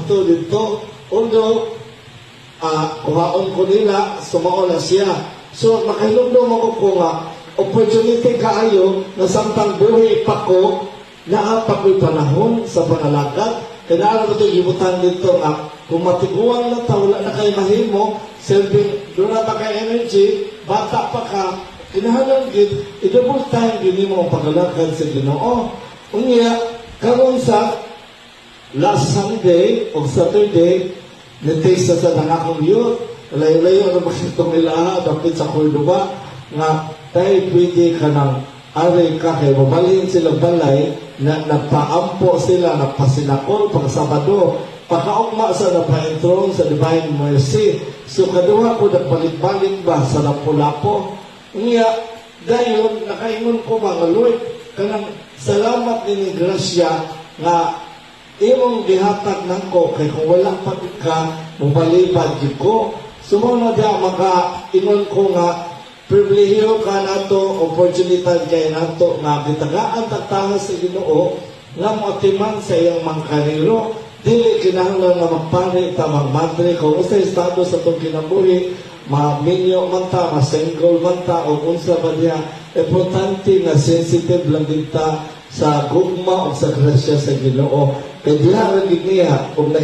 to dito. Although, kuhaon ko nila, sumao na siya. So, makahilugdom ako ko nga, opportunity kaayo na samtang buhay pa ko, naapak ko'y panahon sa panalagad. Kaya alam mo ito, ibutan dito nga, kung matiguan na ta, wala na kayo mahimo, serving, doon na pa kay energy, bata pa ka, kinahalang gid, i-double time gini mo ang paglalakad sa Ginoo. Unya, karon sa last Sunday o Saturday, nitesa sa nangakong youth, layo-layo na bakitong ilaha, dapat sa Cordoba, nga tayo pwede ka ng ari ka kay mabalhin sila balay na napaampo sila, napasinakol pag Sabado, pagkaugma sa napaintron sa Divine Mercy. So kaduha ko nagpalit-balit ba sa Lapu-Lapu. Niya, dayon, nakaingon ko mga Lord, kanang salamat ni Gracia nga imong gihatag ng ko, kay kung wala pa ka, mubalibad ko. Sumunod na maka-ingon ko nga, pribilehiyo ka nato, opportunity kay nato, nga gitagaan tagtahas sa Ginoo, nga motiman sa iyang mangkaniro, dili kinahanglan nga magpari ta magmadre, kung sa estado sa itong kinabuhi, minyo man ta, single man ta, o unsa ba niya, importante nga sensitive lang din ta sa gugma o sa grasya sa Ginoo. Kaya diha rin niya, kung